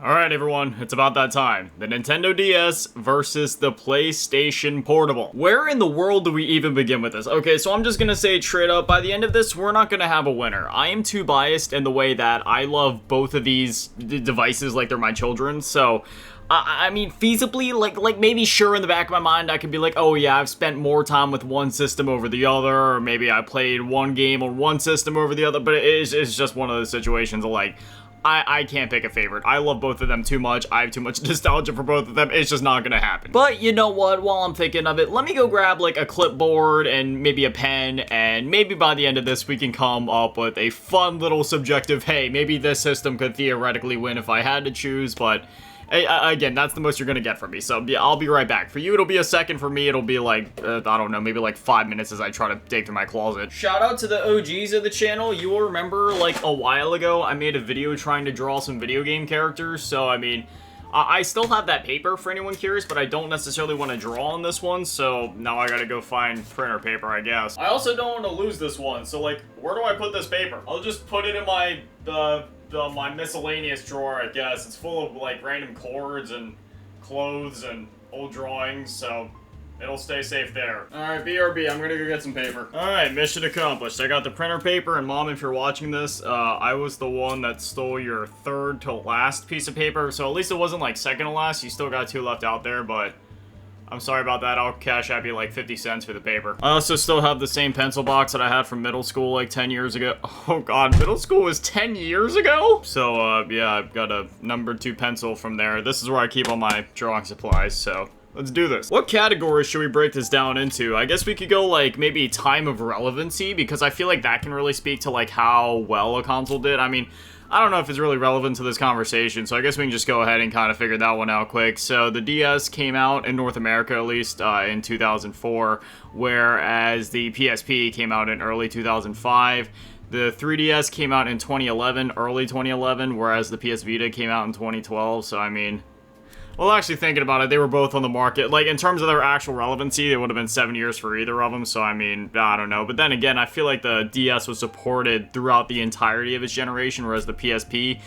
Alright everyone, it's about that time. The Nintendo DS versus the PlayStation Portable. Where in the world do we even begin with this? Okay, so I'm just gonna say it straight up, by the end of this, we're not gonna have a winner. I am too biased in the way that I love both of these devices like they're my children, so... I mean, feasibly, like maybe sure in the back of my mind I could be like, oh yeah, I've spent more time with one system over the other, or maybe I played one game on one system over the other, but it's just one of those situations of like, I can't pick a favorite. I love both of them too much. I have too much nostalgia for both of them. It's just not gonna happen. But you know what? While I'm thinking of it, let me go grab like a clipboard and maybe a pen, and maybe by the end of this we can come up with a fun little subjective, hey, maybe this system could theoretically win if I had to choose, but... again, that's the most you're gonna get from me, so yeah, I'll be right back. For you, it'll be a second. For me, it'll be like, I don't know, maybe like 5 minutes as I try to dig through my closet. Shout out to the OGs of the channel. You will remember, like, a while ago, I made a video trying to draw some video game characters, so, I mean... I still have that paper for anyone curious, but I don't necessarily want to draw on this one, so now I gotta go find printer paper, I guess. I also don't want to lose this one, so, like, where do I put this paper? I'll just put it in my, my miscellaneous drawer, I guess. It's full of, like, random cords and clothes and old drawings, so it'll stay safe there. Alright, BRB, I'm gonna go get some paper. Alright, mission accomplished. I got the printer paper, and Mom, if you're watching this, I was the one that stole your third to last piece of paper, so at least it wasn't, like, second to last. You still got 2 left out there, but... I'm sorry about that. I'll cash out you like 50 cents for the paper. I also still have the same pencil box that I had from middle school like 10 years ago. Oh god, middle school was 10 years ago? So, yeah, I've got a number 2 pencil from there. This is where I keep all my drawing supplies, so... let's do this. What categories should we break this down into? I guess we could go, like, maybe time of relevancy, because I feel like that can really speak to, like, how well a console did. I mean... I don't know if it's really relevant to this conversation, so I guess we can just go ahead and kind of figure that one out quick. So the DS came out, in North America at least, in 2004, whereas the PSP came out in early 2005. The 3DS came out in 2011, early 2011, whereas the PS Vita came out in 2012, so I mean... well, actually thinking about it, they were both on the market. Like, in terms of their actual relevancy, it would have been 7 years for either of them, so I mean, I don't know. But then again, I feel like the DS was supported throughout the entirety of its generation, whereas the PSP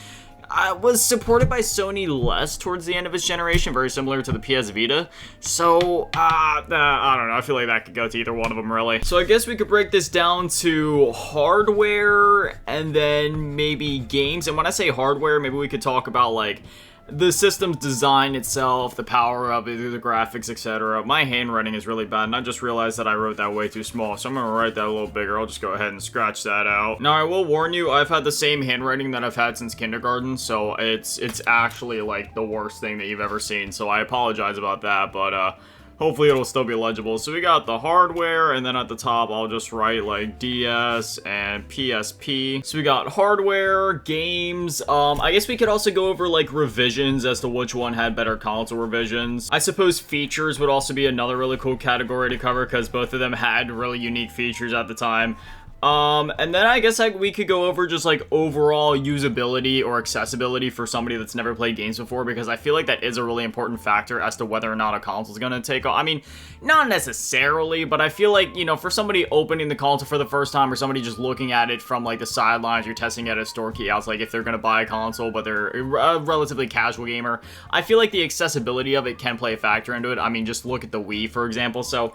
was supported by Sony less towards the end of its generation, very similar to the PS Vita. So, I don't know, I feel like that could go to either one of them, really. So I guess we could break this down to hardware, and then maybe games. And when I say hardware, maybe we could talk about, like, the system's design itself, the power of it, the graphics, etc. My handwriting is really bad, and I just realized that I wrote that way too small, so I'm gonna write that a little bigger. I'll just go ahead and scratch that out. Now, I will warn you, I've had the same handwriting that I've had since kindergarten, so it's actually, like, the worst thing that you've ever seen, so I apologize about that, but, hopefully it'll still be legible. So we got the hardware, and then at the top I'll just write like DS and PSP. So we got hardware, games, I guess we could also go over like revisions as to which one had better console revisions. I suppose features would also be another really cool category to cover, because both of them had really unique features at the time. And then I guess we could go over just, like, overall usability or accessibility for somebody that's never played games before, because I feel like that is a really important factor as to whether or not a console's gonna take off. I mean, not necessarily, but I feel like, you know, for somebody opening the console for the first time, or somebody just looking at it from, like, the sidelines, you're testing at a store kiosk, like, if they're gonna buy a console, but they're a relatively casual gamer, I feel like the accessibility of it can play a factor into it. I mean, just look at the Wii, for example, so...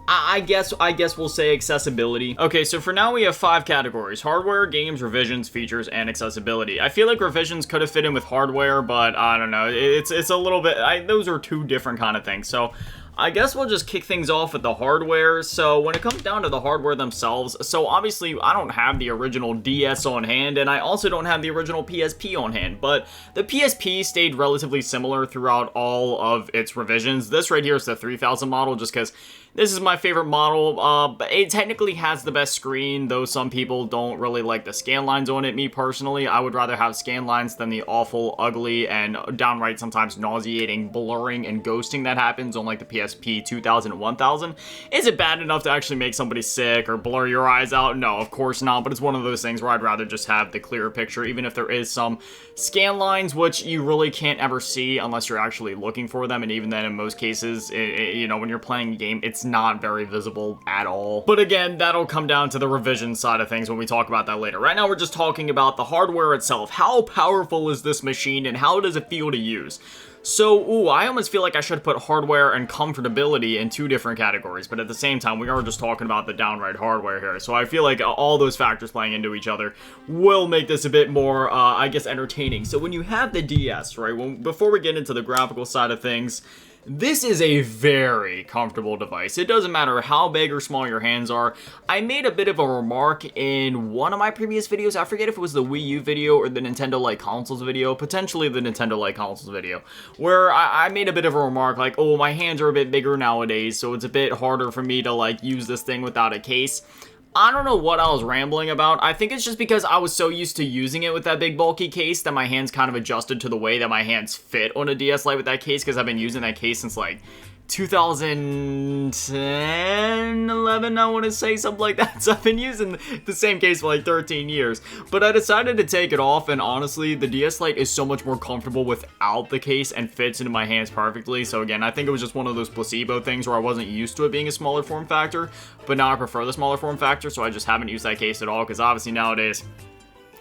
I guess we'll say accessibility. Okay, so for now we have 5 categories: hardware, games, revisions, features, and accessibility. I feel like revisions could have fit in with hardware, but I don't know. It's a little bit... those are 2 different kind of things. So I guess we'll just kick things off with the hardware. So when it comes down to the hardware themselves, so obviously I don't have the original DS on hand, and I also don't have the original PSP on hand, but the PSP stayed relatively similar throughout all of its revisions. This right here is the 3000 model, just because this is my favorite model, but it technically has the best screen, though some people don't really like the scan lines on it. Me personally, I would rather have scan lines than the awful, ugly, and downright sometimes nauseating blurring and ghosting that happens on like the PSP 2000 and 1000. Is it bad enough to actually make somebody sick or blur your eyes out? No, of course not, but it's one of those things where I'd rather just have the clearer picture, even if there is some scan lines, which you really can't ever see unless you're actually looking for them, and even then in most cases, you know, when you're playing a game, it's not very visible at all. But again, that'll come down to the revision side of things when we talk about that later. Right now, we're just talking about the hardware itself. How powerful is this machine and how does it feel to use? So, I almost feel like I should put hardware and comfortability in two different categories, but at the same time, we are just talking about the downright hardware here. So I feel like all those factors playing into each other will make this a bit more, I guess, entertaining. So when you have the DS, right, before we get into the graphical side of things, this is a very comfortable device. It doesn't matter how big or small your hands are. I made a bit of a remark in one of my previous videos. I forget if it was the Wii U video or the Nintendo Lite Consoles video, potentially the Nintendo Lite Consoles video, where I made a bit of a remark like, oh, my hands are a bit bigger nowadays, so it's a bit harder for me to like use this thing without a case. I don't know what I was rambling about. I think it's just because I was so used to using it with that big bulky case that my hands kind of adjusted to the way that my hands fit on a DS Lite with that case, because I've been using that case since like 2010, 11, I want to say, something like that. So I've been using the same case for like 13 years. But I decided to take it off, and honestly, the DS Lite is so much more comfortable without the case and fits into my hands perfectly. So again, I think it was just one of those placebo things where I wasn't used to it being a smaller form factor, but now I prefer the smaller form factor, so I just haven't used that case at all, because obviously nowadays,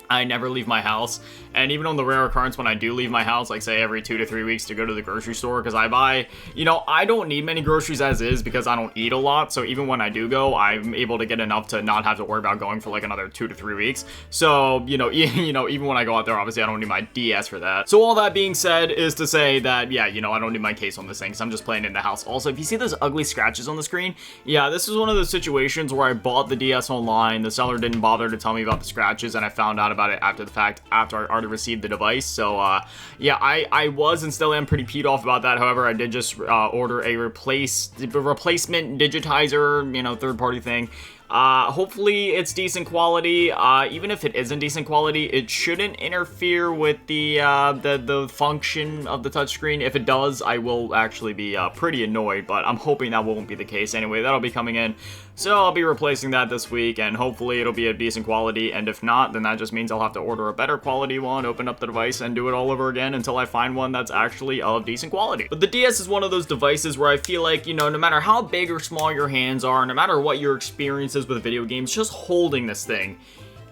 I never leave my house, and even on the rare occurrence when I do leave my house, like say every 2 to 3 weeks to go to the grocery store, because I buy, I don't need many groceries as is because I don't eat a lot, so even when I do go, I'm able to get enough to not have to worry about going for like another 2 to 3 weeks. So, even when I go out there, obviously I don't need my DS for that. So all that being said is to say that, yeah, I don't need my case on this thing, because I'm just playing in the house. Also, if you see those ugly scratches on the screen, yeah, this is one of those situations where I bought the DS online, the seller didn't bother to tell me about the scratches, and I found out about it after the fact, after I already received the device. So yeah, I was and still am pretty peed off about that. However, I did just order a replacement digitizer, third-party thing. Hopefully it's decent quality. Even if it isn't decent quality, it shouldn't interfere with the function of the touchscreen. If it does, I will actually be pretty annoyed, but I'm hoping that won't be the case. Anyway, that'll be coming in, so I'll be replacing that this week, and hopefully it'll be a decent quality, and if not, then that just means I'll have to order a better quality one, open up the device, and do it all over again until I find one that's actually of decent quality. But the DS is one of those devices where I feel like, no matter how big or small your hands are, no matter what your experience is with video games, just holding this thing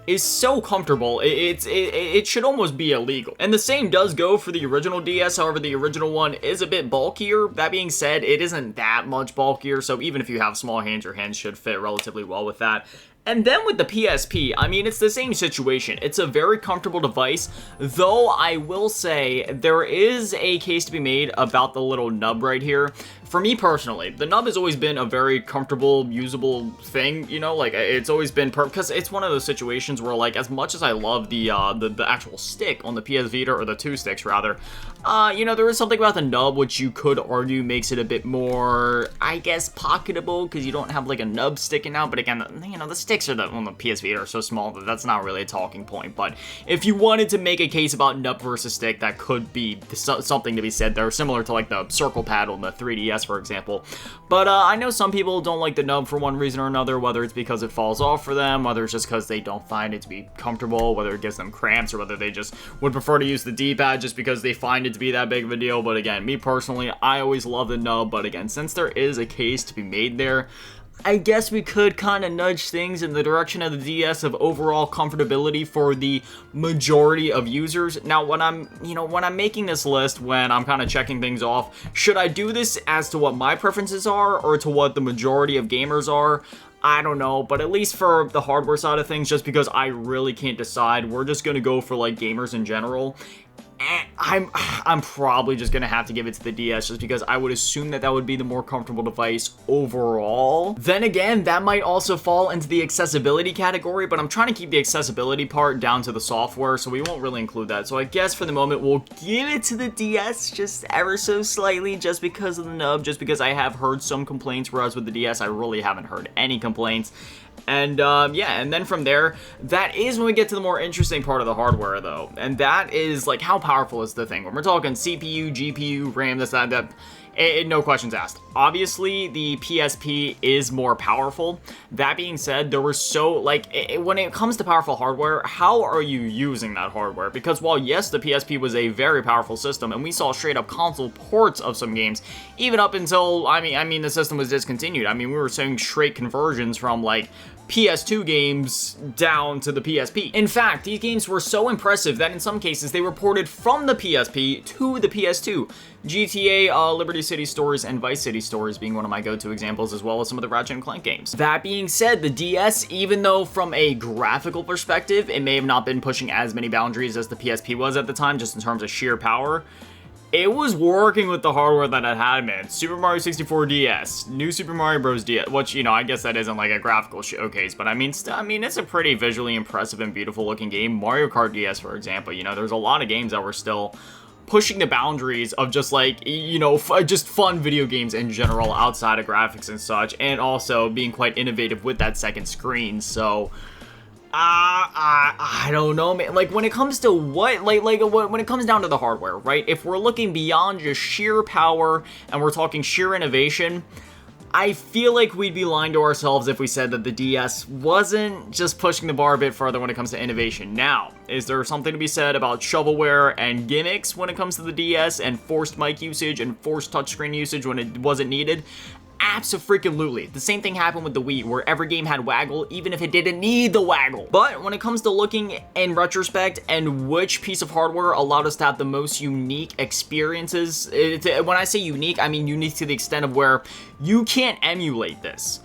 is so comfortable, it should almost be illegal. And the same does go for the original DS, however, the original one is a bit bulkier. That being said, it isn't that much bulkier, so even if you have small hands, your hands should fit relatively well with that. And then with the PSP, I mean, it's the same situation. It's a very comfortable device, though I will say there is a case to be made about the little nub right here. For me personally, the nub has always been a very comfortable, usable thing, like it's always been because it's one of those situations where, like, as much as I love the actual stick on the PS Vita, or the two sticks rather, there is something about the nub which you could argue makes it a bit more, I guess, pocketable, because you don't have like a nub sticking out. But again, the sticks on the PS Vita are so small that that's not really a talking point. But if you wanted to make a case about nub versus stick, that could be something to be said there, similar to like the circle pad on the 3DS, for example. But I know some people don't like the nub for one reason or another, whether it's because it falls off for them, whether it's just because they don't find it to be comfortable, whether it gives them cramps, or whether they just would prefer to use the D-pad just because they find it to be that big of a deal. But again, me personally, I always love the nub. But again, since there is a case to be made there, I guess we could kind of nudge things in the direction of the DS of overall comfortability for the majority of users. Now, when I'm making this list, when I'm kind of checking things off, should I do this as to what my preferences are or to what the majority of gamers are? I don't know, but at least for the hardware side of things, just because I really can't decide, we're just going to go for like gamers in general. I'm probably just gonna have to give it to the DS, just because I would assume that would be the more comfortable device overall. Then again, that might also fall into the accessibility category, but I'm trying to keep the accessibility part down to the software, so we won't really include that. So I guess for the moment, we'll give it to the DS just ever so slightly, just because of the nub, just because I have heard some complaints, whereas with the DS, I really haven't heard any complaints. And yeah, and then from there, that is when we get to the more interesting part of the hardware, though, and that is like, how powerful is the thing? When we're talking CPU, GPU, RAM, this, that, No questions asked. Obviously, the PSP is more powerful. That being said, there was when it comes to powerful hardware, how are you using that hardware? Because while yes, the PSP was a very powerful system, and we saw straight up console ports of some games, even up until, I mean, the system was discontinued. I mean, we were seeing straight conversions from, like, PS2 games down to the PSP. In fact, these games were so impressive that in some cases they were ported from the PSP to the PS2. GTA, Liberty City Stories, and Vice City Stories being one of my go-to examples, as well as some of the Ratchet & Clank games. That being said, the DS, even though from a graphical perspective, it may have not been pushing as many boundaries as the PSP was at the time, just in terms of sheer power, it was working with the hardware that it had, man. Super Mario 64 DS, New Super Mario Bros. DS, which, I guess that isn't like a graphical showcase, but I mean, it's a pretty visually impressive and beautiful looking game. Mario Kart DS, for example, there's a lot of games that were still pushing the boundaries of just like, just fun video games in general outside of graphics and such, and also being quite innovative with that second screen, so I don't know, man. Like, when it comes to when it comes down to the hardware, right? If we're looking beyond just sheer power and we're talking sheer innovation, I feel like we'd be lying to ourselves if we said that the DS wasn't just pushing the bar a bit further when it comes to innovation. Now, is there something to be said about shovelware and gimmicks when it comes to the DS and forced mic usage and forced touchscreen usage when it wasn't needed? Abso-freaking-lutely. The same thing happened with the Wii, where every game had waggle, even if it didn't need the waggle. But when it comes to looking in retrospect and which piece of hardware allowed us to have the most unique experiences, when I say unique, I mean unique to the extent of where you can't emulate this,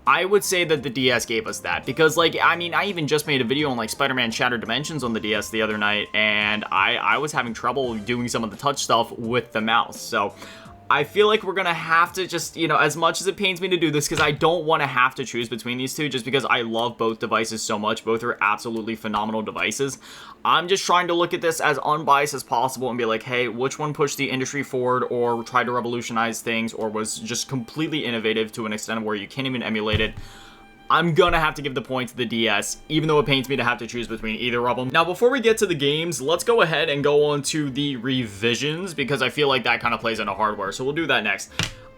I would say that the DS gave us that, because, I even just made a video on, Spider-Man Shattered Dimensions on the DS the other night, and I was having trouble doing some of the touch stuff with the mouse, so I feel like we're gonna have to just, as much as it pains me to do this, because I don't want to have to choose between these two, just because I love both devices so much. Both are absolutely phenomenal devices. I'm just trying to look at this as unbiased as possible and be like, hey, which one pushed the industry forward or tried to revolutionize things or was just completely innovative to an extent where you can't even emulate it? I'm gonna have to give the point to the DS, even though it pains me to have to choose between either of them. Now, before we get to the games, let's go ahead and go on to the revisions, because I feel like that kind of plays into hardware, so we'll do that next.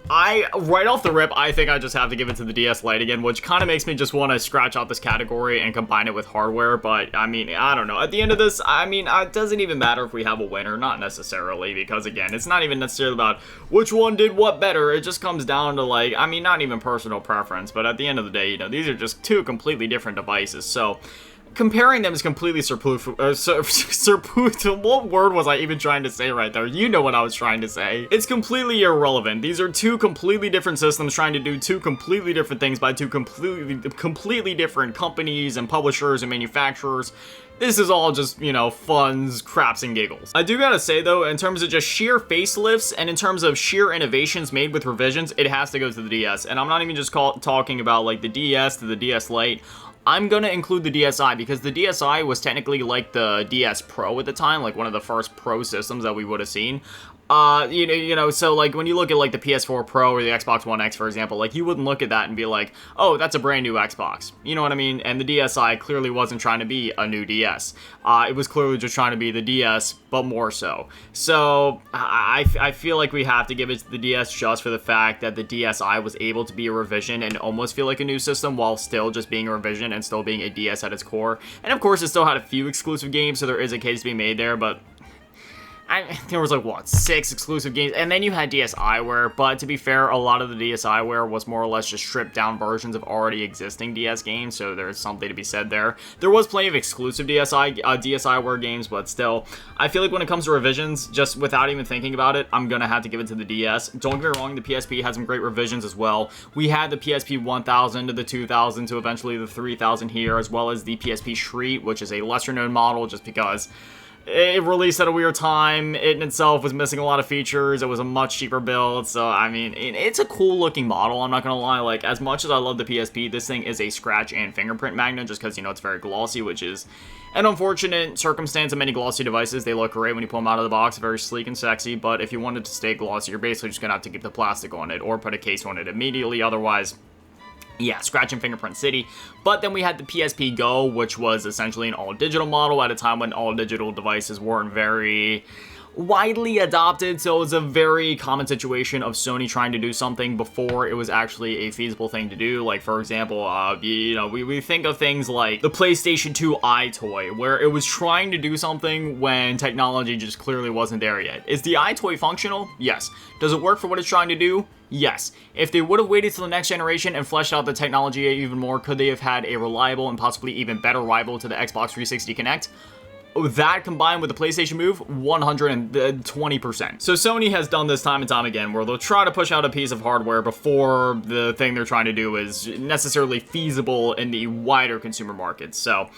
Right off the rip, I think I just have to give it to the DS Lite again, which kind of makes me just want to scratch out this category and combine it with hardware, but, I don't know. At the end of this, it doesn't even matter if we have a winner, not necessarily, because, again, it's not even necessarily about which one did what better. It just comes down to, not even personal preference, but at the end of the day, these are just two completely different devices, so comparing them is completely what word was I even trying to say right there? You know what I was trying to say. It's completely irrelevant. These are two completely different systems trying to do two completely different things by two completely different companies and publishers and manufacturers. This is all just, funs, craps, and giggles. I do gotta say, though, in terms of just sheer facelifts and in terms of sheer innovations made with revisions, it has to go to the DS. And I'm not even just talking about, the DS to the DS Lite. I'm gonna include the DSi, because the DSi was technically like the DS Pro at the time, like one of the first Pro systems that we would have seen. So when you look at the PS4 Pro or the Xbox One X, for example, you wouldn't look at that and be like, oh, that's a brand new Xbox. You know what I mean? And the DSi clearly wasn't trying to be a new DS. It was clearly just trying to be the DS, but more so. So I feel like we have to give it to the DS just for the fact that the DSi was able to be a revision and almost feel like a new system while still just being a revision and still being a DS at its core. And of course, it still had a few exclusive games, so there is a case to be made there, but there was 6 exclusive games, and then you had DSiWare, but to be fair, a lot of the DSiWare was more or less just stripped down versions of already existing DS games, so there's something to be said there. There was plenty of exclusive DSiWare games, but still, I feel like when it comes to revisions, just without even thinking about it, I'm gonna have to give it to the DS. Don't get me wrong, the PSP had some great revisions as well. We had the PSP 1000 to the 2000 to eventually the 3000 here, as well as the PSP Shriek, which is a lesser known model just because it released at a weird time. It in itself was missing a lot of features. It was a much cheaper build. So, it's a cool looking model. I'm not going to lie. As much as I love the PSP, this thing is a scratch and fingerprint magnet just because, it's very glossy, which is an unfortunate circumstance of many glossy devices. They look great when you pull them out of the box. Very sleek and sexy. But if you wanted to stay glossy, you're basically just going to have to keep the plastic on it or put a case on it immediately. Otherwise, yeah, scratch and fingerprint city. But then we had the PSP Go, which was essentially an all-digital model at a time when all-digital devices weren't very widely adopted, so it's a very common situation of Sony trying to do something before it was actually a feasible thing to do. Like, for example, we think of things like the PlayStation 2 iToy, where it was trying to do something when technology just clearly wasn't there yet. Is the iToy functional? Yes. Does it work for what it's trying to do? Yes. If they would have waited till the next generation and fleshed out the technology even more, could they have had a reliable and possibly even better rival to the Xbox 360 Kinect? That combined with the PlayStation Move, 120%. So Sony has done this time and time again, where they'll try to push out a piece of hardware before the thing they're trying to do is necessarily feasible in the wider consumer market. So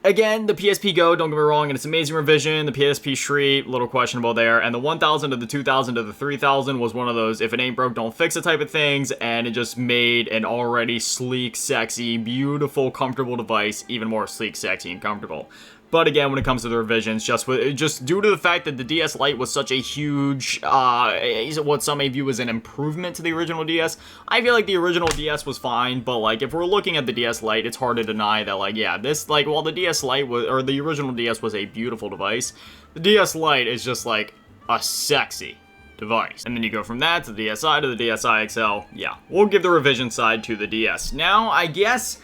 again, the PSP Go, don't get me wrong, and it's an amazing revision. The PSP Street, a little questionable there. And the 1000 to the 2000 to the 3000 was one of those, if it ain't broke, don't fix it type of things. And it just made an already sleek, sexy, beautiful, comfortable device even more sleek, sexy, and comfortable. But again, when it comes to the revisions, just due to the fact that the DS Lite was such a huge, what some may view as an improvement to the original DS, I feel like the original DS was fine, but like, if we're looking at the DS Lite, it's hard to deny that, like, yeah, this, like, while the DS Lite was, or the original DS was a beautiful device, the DS Lite is just, like, a sexy device. And then you go from that to the DSi to the DSi XL. Yeah, we'll give the revision side to the DS. Now, I guess,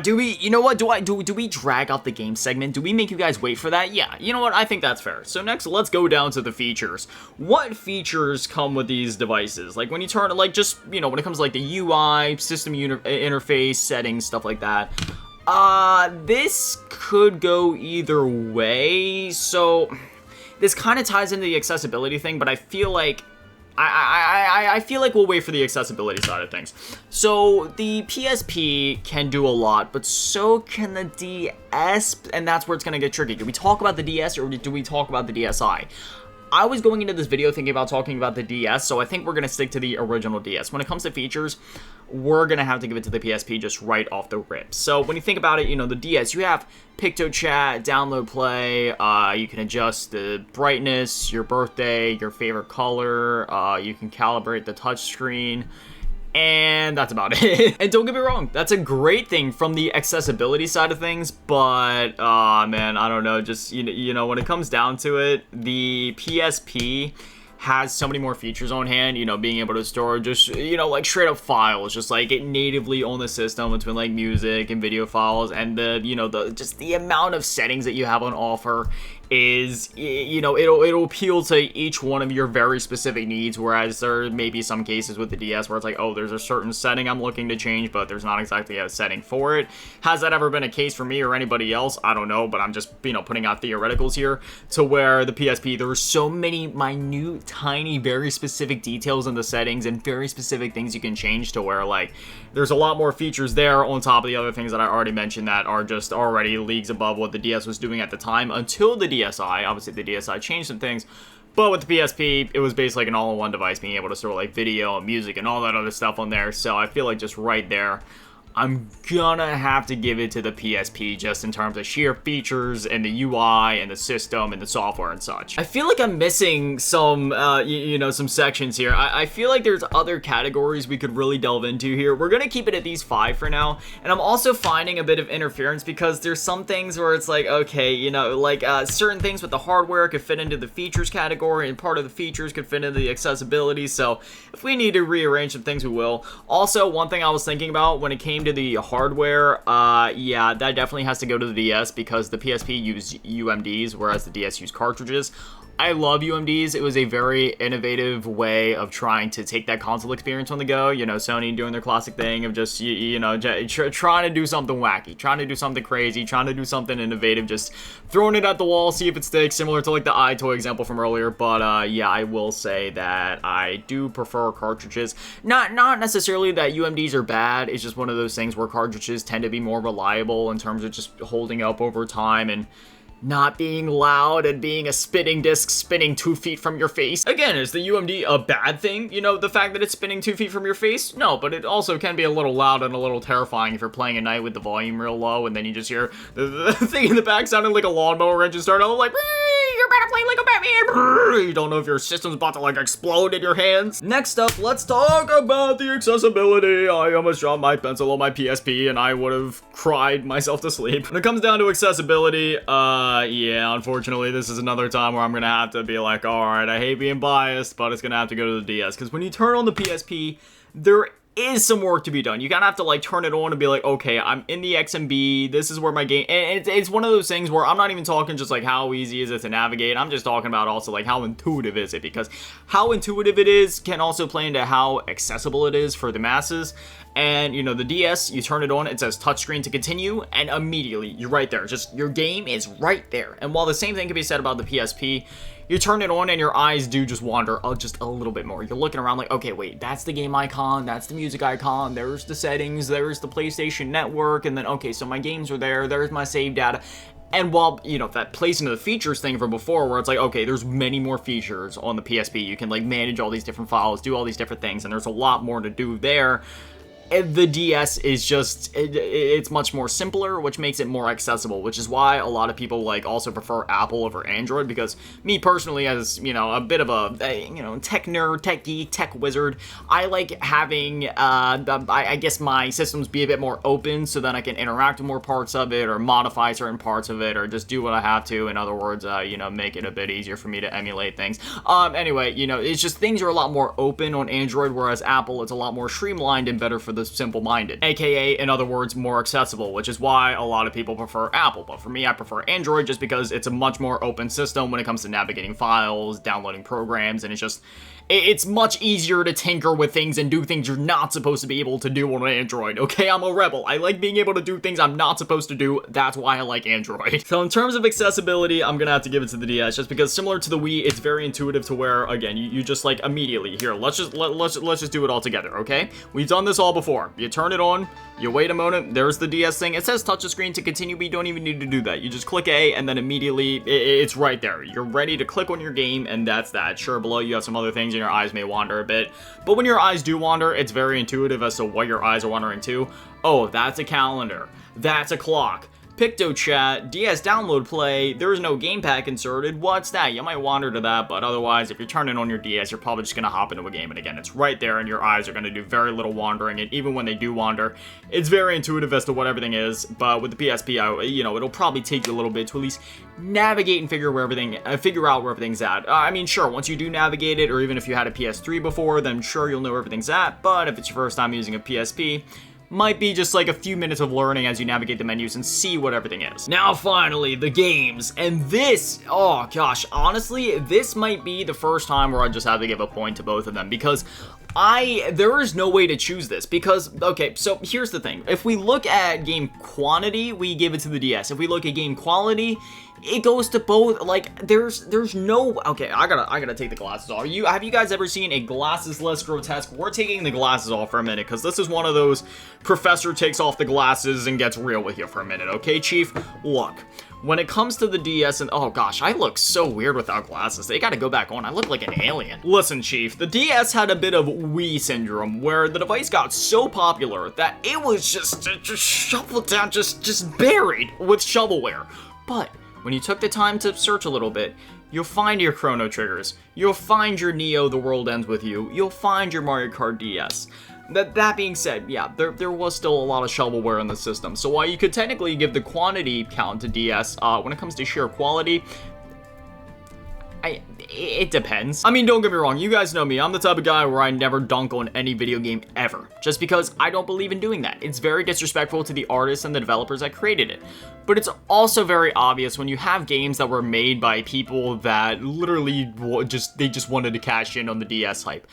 do we, you know what, do we drag out the game segment? Do we make you guys wait for that? Yeah, you know what, I think that's fair. So next, let's go down to the features. What features come with these devices? Like, when you turn, like, just, you know, when it comes to, like, the UI, system interface, settings, stuff like that. This could go either way, so this kind of ties into the accessibility thing, but I feel like I feel like we'll wait for the accessibility side of things. So the PSP can do a lot, but so can the DS, and that's where it's gonna get tricky. Do we talk about the DS or do we talk about the DSi? I was going into this video thinking about talking about the DS, so I think we're going to stick to the original DS. When it comes to features, we're going to have to give it to the PSP just right off the rip. So when you think about it, you know, the DS, you have PictoChat, download play, you can adjust the brightness, your birthday, your favorite color, you can calibrate the touchscreen, and that's about it. And don't get me wrong, that's a great thing from the accessibility side of things, but, man, I don't know, just, you know, when it comes down to it, the PSP has so many more features on hand, you know, being able to store just, you know, like straight up files, just like it natively on the system between like music and video files, and the, you know, just the amount of settings that you have on offer is, you know, it'll appeal to each one of your very specific needs, whereas there may be some cases with the DS where it's like, oh, there's a certain setting I'm looking to change, but there's not exactly a setting for it. Has that ever been a case for me or anybody else? I don't know, but I'm just, you know, putting out theoreticals here, to where the PSP, there were so many minute, tiny, very specific details in the settings and very specific things you can change, to where, like, there's a lot more features there on top of the other things that I already mentioned that are just already leagues above what the DS was doing at the time, until the DSi. Obviously, the DSi changed some things, but with the PSP, it was basically like an all-in-one device, being able to store like video and music and all that other stuff on there. So I feel like just right there, I'm gonna have to give it to the PSP, just in terms of sheer features and the UI and the system and the software and such. I feel like I'm missing some, you know, some sections here. I feel like there's other categories we could really delve into here. We're gonna keep it at these 5 for now, and I'm also finding a bit of interference because there's some things where it's like, okay, you know, like certain things with the hardware could fit into the features category, and part of the features could fit into the accessibility. So if we need to rearrange some things, we will. Also, one thing I was thinking about when it came to the hardware, yeah, that definitely has to go to the DS, because the PSP used UMDs, whereas the DS used cartridges. I love UMDs. It was a very innovative way of trying to take that console experience on the go. You know, Sony doing their classic thing of just, you know, trying to do something wacky, trying to do something crazy, trying to do something innovative, just throwing it at the wall, see if it sticks, similar to like the iToy example from earlier. But yeah, I will say that I do prefer cartridges. Not necessarily that UMDs are bad. It's just one of those things where cartridges tend to be more reliable in terms of just holding up over time and not being loud and being a spinning disc spinning 2 feet from your face. Again, is the UMD a bad thing? You know, the fact that it's spinning 2 feet from your face? No, but it also can be a little loud and a little terrifying if you're playing at night with the volume real low, and then you just hear the thing in the back sounding like a lawnmower engine start. I'm like, you're about to play like a Batman. You don't know if your system's about to like explode in your hands. Next up, let's talk about the accessibility. I almost dropped my pencil on my PSP and I would have cried myself to sleep. When it comes down to accessibility, Yeah, unfortunately, this is another time where I'm gonna have to be like, alright, I hate being biased, but it's gonna have to go to the DS. Because when you turn on the PSP, there is some work to be done. You kind of have to like turn it on and be like, okay, I'm in the XMB, this is where my game, and it's one of those things where I'm not even talking just like how easy is it to navigate, I'm just talking about also like how intuitive is it, because how intuitive it is can also play into how accessible it is for the masses. And, you know, the DS, you turn it on, it says touchscreen to continue, and immediately, you're right there. Just, your game is right there. And while the same thing can be said about the PSP, you turn it on and your eyes do just wander just a little bit more. You're looking around like, okay, wait, that's the game icon, that's the music icon, there's the settings, there's the PlayStation Network, and then, okay, so my games are there, there's my save data. And while, you know, that plays into the features thing from before, where it's like, okay, there's many more features on the PSP. You can, like, manage all these different files, do all these different things, and there's a lot more to do there. The DS is just, it's much more simpler, which makes it more accessible, which is why a lot of people, like, also prefer Apple over Android, because me personally, as, you know, a bit of a you know, tech nerd, tech geek, tech wizard, I like having, I guess my systems be a bit more open, so then I can interact with more parts of it, or modify certain parts of it, or just do what I have to, in other words, you know, make it a bit easier for me to emulate things. Anyway, you know, it's just, things are a lot more open on Android, whereas Apple, it's a lot more streamlined and better for the simple-minded, aka, in other words, more accessible, which is why a lot of people prefer Apple. But for me, I prefer Android just because it's a much more open system when it comes to navigating files, downloading programs, and it's much easier to tinker with things and do things you're not supposed to be able to do on Android. Okay, I'm a rebel. I like being able to do things I'm not supposed to do. That's why I like Android. So in terms of accessibility, I'm gonna have to give it to the DS, just because similar to the Wii, it's very intuitive to where, again, you just like immediately, here, let's just do it all together, okay? We've done this all before. You turn it on, you wait a moment, there's the DS thing. It says touch the screen to continue, but you don't even need to do that. You just click A, and then immediately, it's right there. You're ready to click on your game, and that's that. Sure, below you have some other things, and your eyes may wander a bit, but when your eyes do wander, it's very intuitive as to what your eyes are wandering to. Oh, that's a calendar. That's a clock. PictoChat, DS download play, there is no game pack inserted, what's that? You might wander to that, but otherwise, if you're turning on your DS, you're probably just gonna hop into a game, and again, it's right there, and your eyes are gonna do very little wandering, and even when they do wander, it's very intuitive as to what everything is, but with the PSP, you know, it'll probably take you a little bit to at least navigate and figure out where everything's at. I mean, sure, once you do navigate it, or even if you had a PS3 before, then sure, you'll know where everything's at, but if it's your first time using a PSP, might be just like a few minutes of learning as you navigate the menus and see what everything is. Now finally, the games. And this, oh gosh, honestly, this might be the first time where I just have to give a point to both of them, because there is no way to choose this, because, okay, so here's the thing. If we look at game quantity, we give it to the DS. If we look at game quality, it goes to both. Like, there's no, okay, I gotta take the glasses off. Have you guys ever seen a glasses-less grotesque? We're taking the glasses off for a minute, because this is one of those professor takes off the glasses and gets real with you for a minute, okay, Chief? Look, when it comes to the DS, and oh gosh, I look so weird without glasses. They gotta go back on. I look like an alien. Listen, Chief, the DS had a bit of Wii syndrome, where the device got so popular that it was just shoveled down, just buried with shovelware. But when you took the time to search a little bit, you'll find your Chrono Triggers. You'll find your Neo The World Ends With You. You'll find your Mario Kart DS. That being said, yeah, there was still a lot of shovelware in the system. So while you could technically give the quantity count to DS, when it comes to sheer quality, it depends. I mean, don't get me wrong, you guys know me, I'm the type of guy where I never dunk on any video game ever, just because I don't believe in doing that. It's very disrespectful to the artists and the developers that created it. But it's also very obvious when you have games that were made by people that literally just wanted to cash in on the DS hype.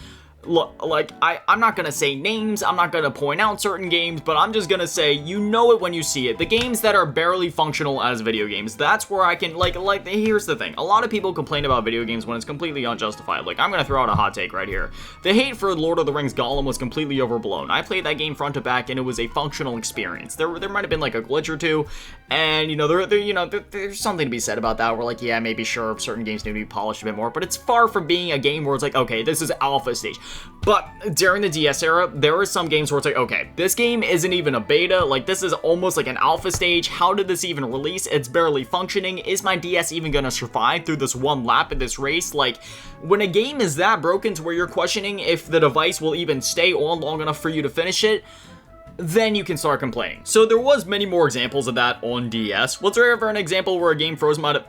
Look, like, I'm not gonna say names, I'm not gonna point out certain games, but I'm just gonna say, you know it when you see it. The games that are barely functional as video games, that's where I can, like, here's the thing. A lot of people complain about video games when it's completely unjustified. Like, I'm gonna throw out a hot take right here. The hate for Lord of the Rings Gollum was completely overblown. I played that game front to back, and it was a functional experience. There might have been, like, a glitch or two, and, you know, there's something to be said about that. We're like, yeah, maybe sure, certain games need to be polished a bit more, but it's far from being a game where it's like, okay, this is alpha stage. But during the DS era, there are some games where it's like, okay, this game isn't even a beta, like this is almost like an alpha stage, how did this even release? It's barely functioning, is my DS even gonna survive through this one lap in this race? Like, when a game is that broken to where you're questioning if the device will even stay on long enough for you to finish it, then you can start complaining. So there was many more examples of that on DS. Was there ever an example where a game froze my...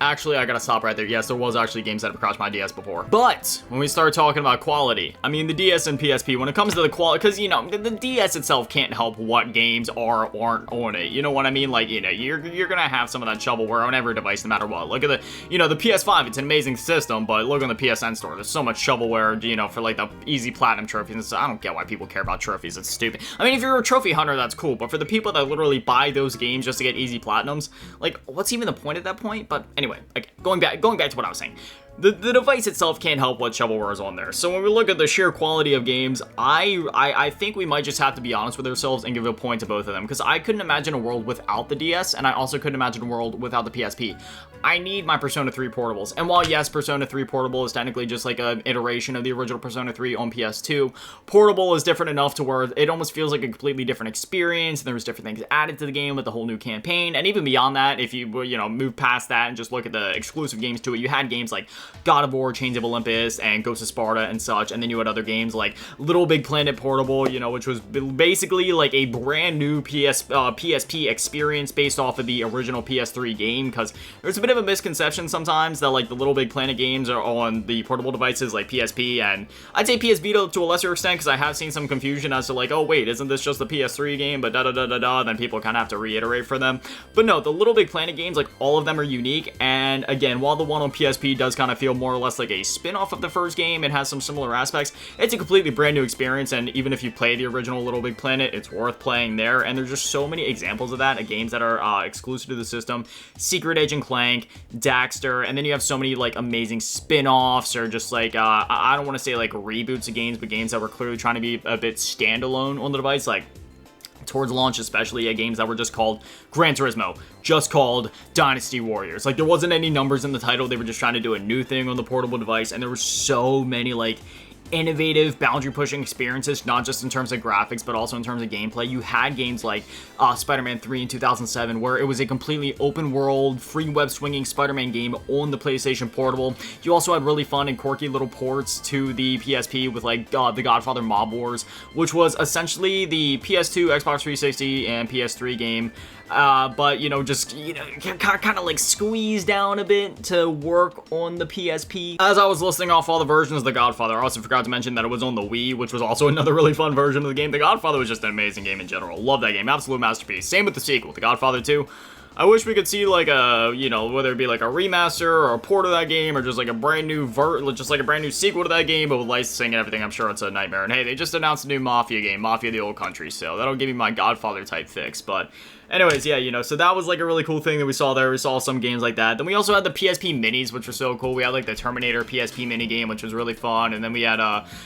Actually, I gotta stop right there. Yes, there was actually games that have crashed my DS before. But when we start talking about quality, I mean, the DS and PSP, when it comes to the quality, because, you know, the DS itself can't help what games are or aren't on it. You know what I mean? Like, you know, you're gonna have some of that shovelware on every device, no matter what. Look at the, you know, the PS5, it's an amazing system, but look on the PSN store. There's so much shovelware, you know, for, like, the easy platinum trophies. I don't get why people care about trophies. It's stupid. I mean, if you're a trophy hunter, that's cool, but for the people that literally buy those games just to get easy platinums, like, what's even the point at that point? But anyway, like, going back to what I was saying. The device itself can't help what shovelware is on there. So when we look at the sheer quality of games, I think we might just have to be honest with ourselves and give a point to both of them. Because I couldn't imagine a world without the DS, and I also couldn't imagine a world without the PSP. I need my Persona 3 portables. And while yes, Persona 3 Portable is technically just like an iteration of the original Persona 3 on PS2, Portable is different enough to where it almost feels like a completely different experience. There's different things added to the game with the whole new campaign. And even beyond that, if you know, move past that and just look at the exclusive games to it, you had games like God of War, Chains of Olympus, and Ghost of Sparta and such. And then you had other games like Little Big Planet Portable, you know, which was basically like a brand new PSP experience based off of the original PS3 game. Because there's a bit of a misconception sometimes that like the Little Big Planet games are on the portable devices like PSP, and I'd say PS Vita to a lesser extent, because I have seen some confusion as to like, oh wait, isn't this just the PS3 game, but da-da-da-da-da, then people kind of have to reiterate for them. But no, the Little Big Planet games, like all of them are unique, and again, while the one on PSP does kind of feel more or less like a spin-off of the first game, it has some similar aspects, it's a completely brand new experience, and even if you play the original Little Big Planet, it's worth playing there. And there's just so many examples of that, of games that are exclusive to the system. Secret Agent Clank, Daxter, and then you have so many like amazing spin-offs, or just like I don't want to say like reboots of games, but games that were clearly trying to be a bit standalone on the device, like towards launch, especially games that were just called Gran Turismo, just called Dynasty Warriors. Like there wasn't any numbers in the title, they were just trying to do a new thing on the portable device, and there were so many like innovative, boundary-pushing experiences, not just in terms of graphics, but also in terms of gameplay. You had games like Spider-Man 3 in 2007, where it was a completely open-world, free web-swinging Spider-Man game on the PlayStation Portable. You also had really fun and quirky little ports to the PSP with like The Godfather Mob Wars, which was essentially the PS2, Xbox 360, and PS3 game, but, you know, just, you know, kind of like squeezed down a bit to work on the PSP. As I was listing off all the versions of The Godfather, I also forgot to mention that it was on the Wii, which was also another really fun version of the game. The Godfather was just an amazing game in general. Love that game. Absolute masterpiece. Same with the sequel, The Godfather 2. I wish we could see like a, you know, whether it be like a remaster or a port of that game, or just like a brand new sequel to that game, but with licensing and everything, I'm sure it's a nightmare. And hey, they just announced a new Mafia game, Mafia the Old Country, so that'll give me my Godfather type fix. But anyways, yeah, you know, so that was like a really cool thing that we saw there. We saw some games like that. Then we also had the PSP minis, which were so cool. We had like the Terminator PSP mini game, which was really fun. And then we had,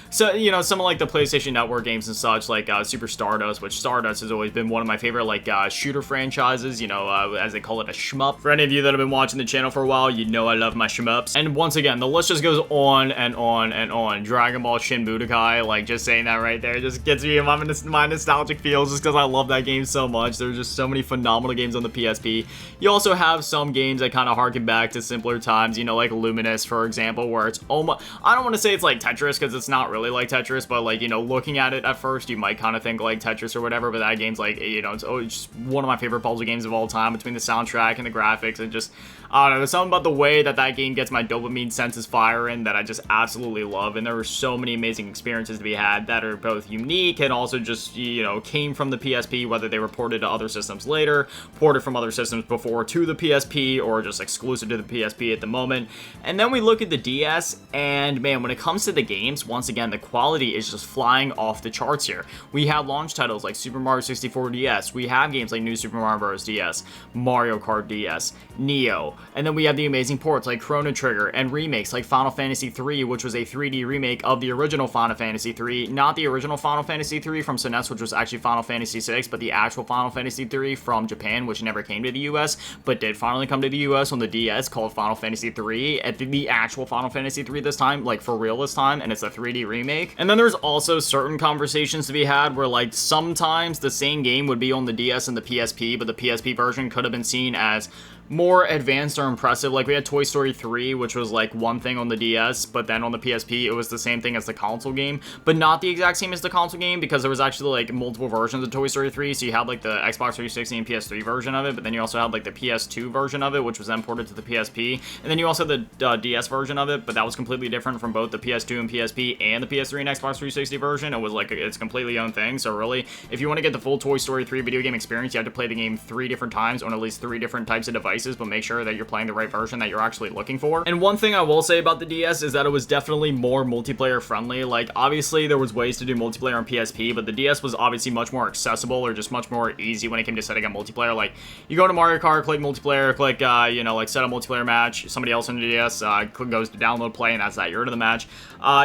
so, you know, some of like the PlayStation Network games and such, like Super Stardust, which Stardust has always been one of my favorite like shooter franchises, you know, as they call it, a shmup. For any of you that have been watching the channel for a while, you know I love my shmups. And once again, the list just goes on and on and on. Dragon Ball Shin Budokai, like just saying that right there just gets me in my nostalgic feels, just because I love that game so much. There's just so many phenomenal games on the PSP. You also have some games that kind of harken back to simpler times, you know, like Luminous, for example, where it's almost, I don't want to say it's like Tetris, because it's not really like Tetris, but like, you know, looking at it at first, you might kind of think like Tetris or whatever, but that game's like, you know, it's just one of my favorite puzzle games of all time, between the soundtrack and the graphics, and just, I don't know, there's something about the way that that game gets my dopamine senses firing that I just absolutely love. And there were so many amazing experiences to be had that are both unique and also just, you know, came from the PSP, whether they were ported to other systems later, ported from other systems before to the PSP, or just exclusive to the PSP at the moment. And then we look at the DS, and man, when it comes to the games, once again, the quality is just flying off the charts here. We have launch titles like Super Mario 64 DS, we have games like New Super Mario Bros. DS, Mario Kart DS, Neo, and then we have the amazing ports like Chrono Trigger, and remakes like Final Fantasy 3, which was a 3D remake of the original Final Fantasy 3, not the original Final Fantasy 3 from SNES, which was actually Final Fantasy 6, but the actual Final Fantasy 3 from Japan, which never came to the US, but did finally come to the US on the DS, called Final Fantasy 3, at the actual Final Fantasy 3 this time, like for real this time, and it's a 3D remake. And then there's also certain conversations to be had where like sometimes the same game would be on the DS and the PSP, but the PSP version could have been seen as more advanced or impressive. Like, we had Toy Story 3, which was like one thing on the DS, but then on the PSP, it was the same thing as the console game, but not the exact same as the console game, because there was actually like multiple versions of Toy Story 3. So you had like the Xbox 360 and PS3 version of it, but then you also had like the PS2 version of it, which was then ported to the PSP, and then you also had the DS version of it, but that was completely different from both the PS2 and PSP and the PS3 and Xbox 360 version. It was like its completely own thing. So really, if you want to get the full Toy Story 3 video game experience, you have to play the game 3 different times on at least 3 different types of devices, but make sure that you're playing the right version that you're actually looking for. And one thing I will say about the DS is that it was definitely more multiplayer friendly. Like, obviously there was ways to do multiplayer on PSP, but the DS was obviously much more accessible, or just much more easy when it came to setting up multiplayer. Like, you go to Mario Kart, click multiplayer, click you know, like set a multiplayer match, somebody else on the DS goes to download, play, and that's that, you're into the match.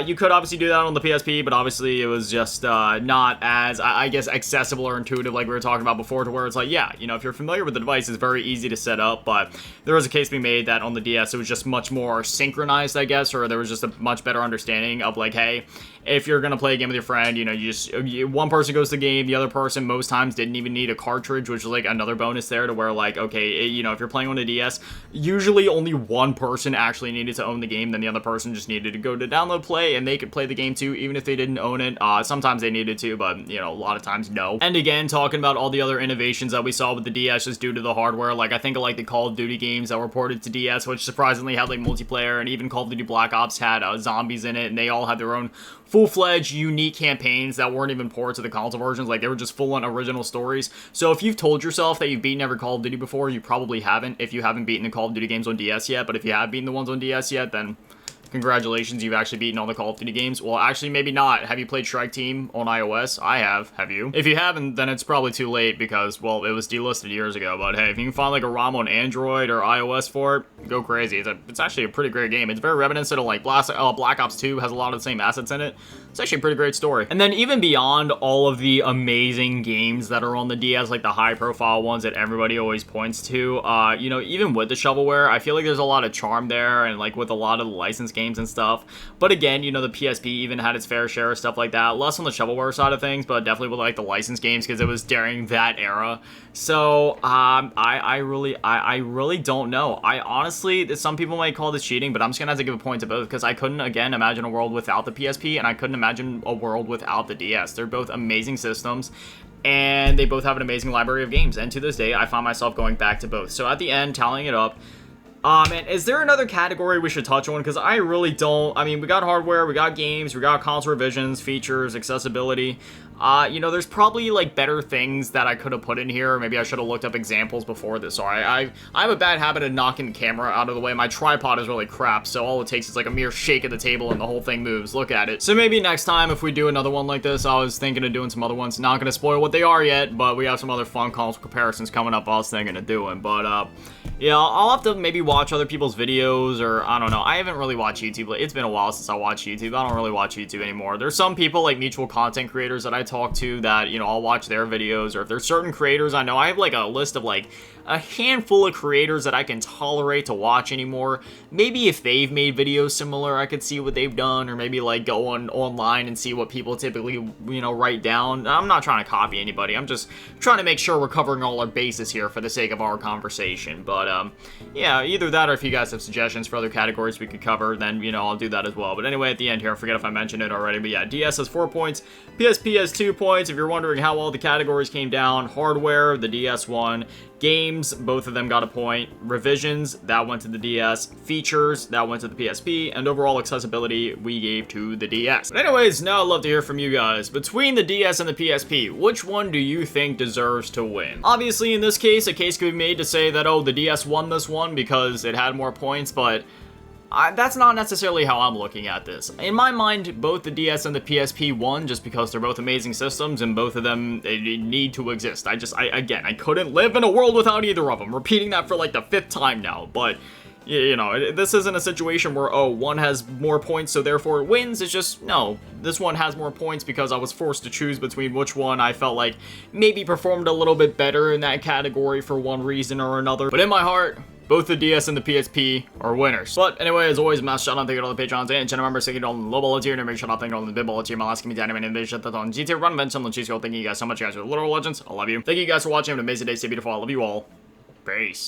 You could obviously do that on the PSP, but obviously it was just not as, I guess, accessible or intuitive like we were talking about before, to where it's like, yeah, you know, if you're familiar with the device, it's very easy to set up. But there was a case being made that on the DS it was just much more synchronized, I guess, or there was just a much better understanding of like, hey, if you're gonna play a game with your friend, you know, one person goes to the game, the other person most times didn't even need a cartridge, which was like another bonus there, to where like, okay, you know, if you're playing on a DS, usually only one person actually needed to own the game, then the other person just needed to go to download, play, and they could play the game too, even if they didn't own it. Sometimes they needed to, but you know, a lot of times no. And again, talking about all the other innovations that we saw with the DS just due to the hardware, like I think of like the Call of Duty games that were ported to DS, which surprisingly had like multiplayer, and even Call of Duty Black Ops had zombies in it, and they all had their own full-fledged, unique campaigns that weren't even ports of the console versions. Like, they were just full-on original stories. So if you've told yourself that you've beaten every Call of Duty before, you probably haven't, if you haven't beaten the Call of Duty games on DS yet. But if you have beaten the ones on DS yet, then congratulations, you've actually beaten all the Call of Duty games. Well, actually, maybe not. Have you played Strike Team on iOS? I have. Have you? If you haven't, then it's probably too late, because, well, it was delisted years ago. But hey, if you can find like a ROM on Android or iOS for it, go crazy. It's actually a pretty great game. It's very reminiscent of like Black Ops 2, has a lot of the same assets in it. It's actually a pretty great story. And then even beyond all of the amazing games that are on the DS, like the high-profile ones that everybody always points to, you know, even with the shovelware, I feel like there's a lot of charm there, and like with a lot of the licensed games and stuff. But again, you know, the PSP even had its fair share of stuff like that. Less on the shovelware side of things, but definitely with like the licensed games, because it was during that era. So I really don't know. I honestly, some people might call this cheating, but I'm just gonna have to give a point to both, because I couldn't, again, imagine a world without the PSP, and I couldn't imagine a world without the DS. They're both amazing systems, and they both have an amazing library of games, and to this day I find myself going back to both. So at the end, tallying it up, man, is there another category we should touch on? Because I really don't. I mean, we got hardware, we got games, we got console revisions, features, accessibility. You know, there's probably like better things that I could have put in here. Maybe I should have looked up examples before this. Sorry, I have a bad habit of knocking the camera out of the way. My tripod is really crap, so all it takes is like a mere shake of the table and the whole thing moves. Look at it. So maybe next time if we do another one like this, I was thinking of doing some other ones. Not gonna spoil what they are yet, but we have some other fun console comparisons coming up I was thinking of doing. But yeah, I'll have to maybe watch other people's videos, or I don't know. I haven't really watched YouTube. It's been a while since I watched YouTube. I don't really watch YouTube anymore. There's some people, like mutual content creators that I talk to, that, you know, I'll watch their videos, or if there's certain creators I know, I have like a list of like a handful of creators that I can tolerate to watch anymore. Maybe if they've made videos similar, I could see what they've done, or maybe like go online and see what people typically, you know, write down. I'm not trying to copy anybody. I'm just trying to make sure we're covering all our bases here for the sake of our conversation. But yeah, either that, or if you guys have suggestions for other categories we could cover, then, you know, I'll do that as well. But anyway, at the end here, I forget if I mentioned it already, but yeah, DS has 4 points, PSP has 2 points. If you're wondering how all the categories came down, hardware, the DS won. Games, both of them got a point. Revisions, that went to the DS. Features, that went to the PSP. And overall accessibility, we gave to the DS. But anyways, now I'd love to hear from you guys. Between the DS and the PSP, which one do you think deserves to win? Obviously, in this case, a case could be made to say that, oh, the DS won this one because it had more points, but that's not necessarily how I'm looking at this. In my mind, both the DS and the PSP won just because they're both amazing systems, and both of them, they need to exist. Again, I couldn't live in a world without either of them. Repeating that for like the 5th time now, but you know, this isn't a situation where, oh, one has more points, so therefore it wins. It's just, no, this one has more points because I was forced to choose between which one I felt like maybe performed a little bit better in that category for one reason or another. But in my heart, both the DS and the PSP are winners. But anyway, as always, mass shout out, thank you to all the Patrons and channel members, thank you to all the low ball tier, and make shout out, thank you to all the big ball tier, my last community anime, and they shut that on GTA Run Event, some cheese girl. Thank you guys so much, you guys are literal legends. I love you. Thank you guys for watching. Have an amazing day, stay beautiful. I love you all. Peace.